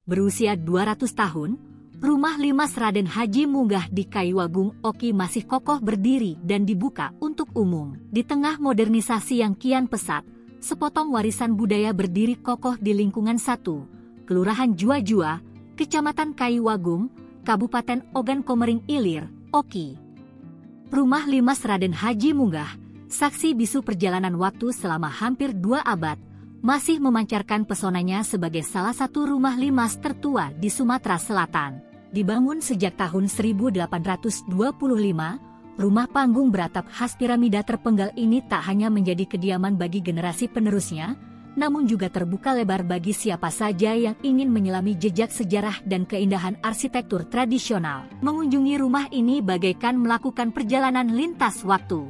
Berusia 200 tahun, rumah Limas Raden Haji Munggah di Kayuwagung Oki masih kokoh berdiri dan dibuka untuk umum. Di tengah modernisasi yang kian pesat, sepotong warisan budaya berdiri kokoh di lingkungan 1, Kelurahan Jua-Jua, Kecamatan Kayuwagung, Kabupaten Ogan Komering Ilir, Oki. Rumah Limas Raden Haji Munggah, saksi bisu perjalanan waktu selama hampir 2 abad, masih memancarkan pesonanya sebagai salah satu rumah limas tertua di Sumatera Selatan. Dibangun sejak tahun 1825, rumah panggung beratap khas piramida terpenggal ini tak hanya menjadi kediaman bagi generasi penerusnya, namun juga terbuka lebar bagi siapa saja yang ingin menyelami jejak sejarah dan keindahan arsitektur tradisional. Mengunjungi rumah ini bagaikan melakukan perjalanan lintas waktu.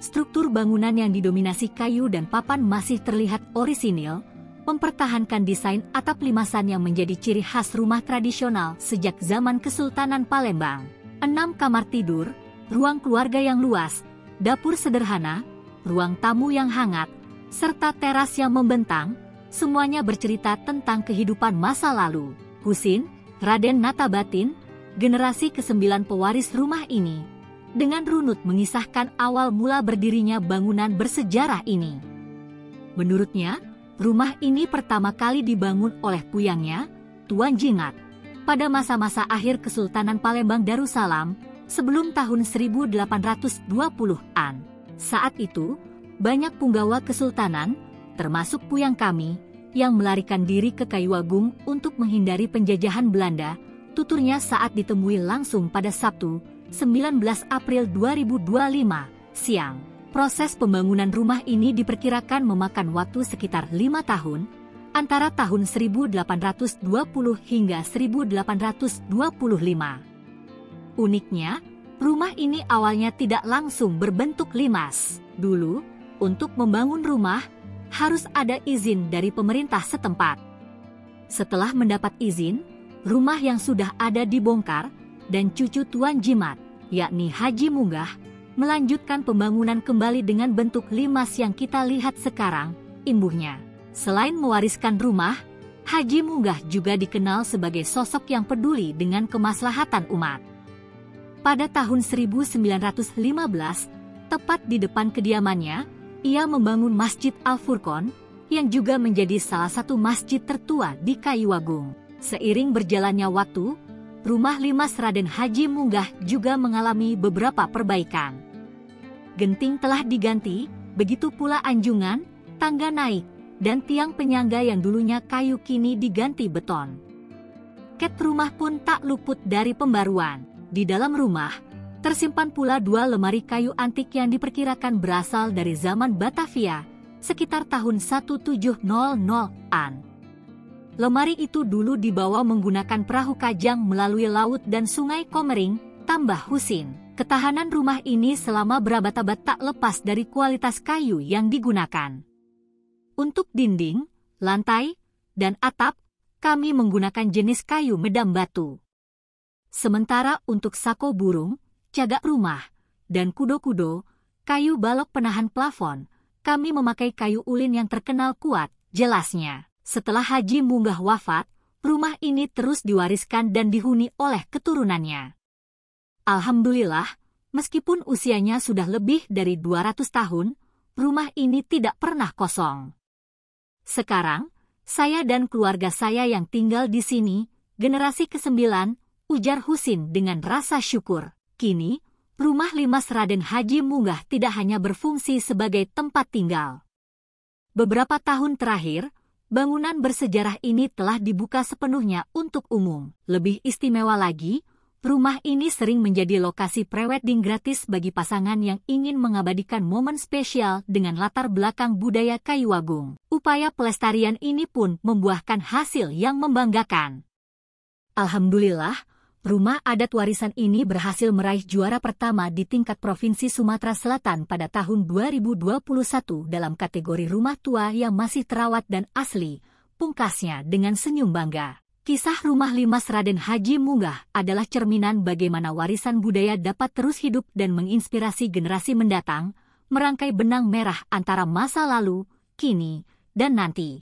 Struktur bangunan yang didominasi kayu dan papan masih terlihat orisinil, mempertahankan desain atap limasan yang menjadi ciri khas rumah tradisional sejak zaman Kesultanan Palembang. 6 kamar tidur, ruang keluarga yang luas, dapur sederhana, ruang tamu yang hangat, serta teras yang membentang, semuanya bercerita tentang kehidupan masa lalu. Husin, Raden Natabatin, generasi ke-9 pewaris rumah ini, dengan runut mengisahkan awal mula berdirinya bangunan bersejarah ini. Menurutnya, rumah ini pertama kali dibangun oleh puyangnya, Tuan Jingat, pada masa-masa akhir Kesultanan Palembang Darussalam, sebelum tahun 1820-an. Saat itu, banyak punggawa kesultanan, termasuk puyang kami, yang melarikan diri ke Kayuwagung untuk menghindari penjajahan Belanda, tuturnya saat ditemui langsung pada Sabtu, 19 April 2025, siang. Proses pembangunan rumah ini diperkirakan memakan waktu sekitar 5 tahun, antara tahun 1820 hingga 1825. Uniknya, rumah ini awalnya tidak langsung berbentuk limas. Dulu, untuk membangun rumah, harus ada izin dari pemerintah setempat. Setelah mendapat izin, rumah yang sudah ada dibongkar, dan cucu Tuan Jimat, yakni Haji Munggah, melanjutkan pembangunan kembali dengan bentuk limas yang kita lihat sekarang, imbuhnya. Selain mewariskan rumah, Haji Munggah juga dikenal sebagai sosok yang peduli dengan kemaslahatan umat. Pada tahun 1915, tepat di depan kediamannya, ia membangun Masjid Al-Furqon, yang juga menjadi salah satu masjid tertua di Kayuwagung. Seiring berjalannya waktu, rumah Limas Raden Haji Munggah juga mengalami beberapa perbaikan. Genting telah diganti, begitu pula anjungan, tangga naik, dan tiang penyangga yang dulunya kayu kini diganti beton. Ket rumah pun tak luput dari pembaruan. Di dalam rumah, tersimpan pula 2 lemari kayu antik yang diperkirakan berasal dari zaman Batavia, sekitar tahun 1700-an. Lemari itu dulu dibawa menggunakan perahu kajang melalui laut dan sungai Komering, tambah Husin. Ketahanan rumah ini selama berabad-abad tak lepas dari kualitas kayu yang digunakan. Untuk dinding, lantai, dan atap, kami menggunakan jenis kayu medam batu. Sementara untuk sako burung, cagak rumah, dan kudo-kudo, kayu balok penahan plafon, kami memakai kayu ulin yang terkenal kuat, jelasnya. Setelah Haji Munggah wafat, rumah ini terus diwariskan dan dihuni oleh keturunannya. Alhamdulillah, meskipun usianya sudah lebih dari 200 tahun, rumah ini tidak pernah kosong. Sekarang, saya dan keluarga saya yang tinggal di sini, generasi ke-9, ujar Husin dengan rasa syukur. Kini, rumah Limas Raden Haji Munggah tidak hanya berfungsi sebagai tempat tinggal. Beberapa tahun terakhir, bangunan bersejarah ini telah dibuka sepenuhnya untuk umum. Lebih istimewa lagi, rumah ini sering menjadi lokasi pre-wedding gratis bagi pasangan yang ingin mengabadikan momen spesial dengan latar belakang budaya Kayuwagung. Upaya pelestarian ini pun membuahkan hasil yang membanggakan. Alhamdulillah, rumah adat warisan ini berhasil meraih juara pertama di tingkat Provinsi Sumatera Selatan pada tahun 2021 dalam kategori rumah tua yang masih terawat dan asli, pungkasnya dengan senyum bangga. Kisah rumah Limas Raden Haji Munggah adalah cerminan bagaimana warisan budaya dapat terus hidup dan menginspirasi generasi mendatang, merangkai benang merah antara masa lalu, kini, dan nanti.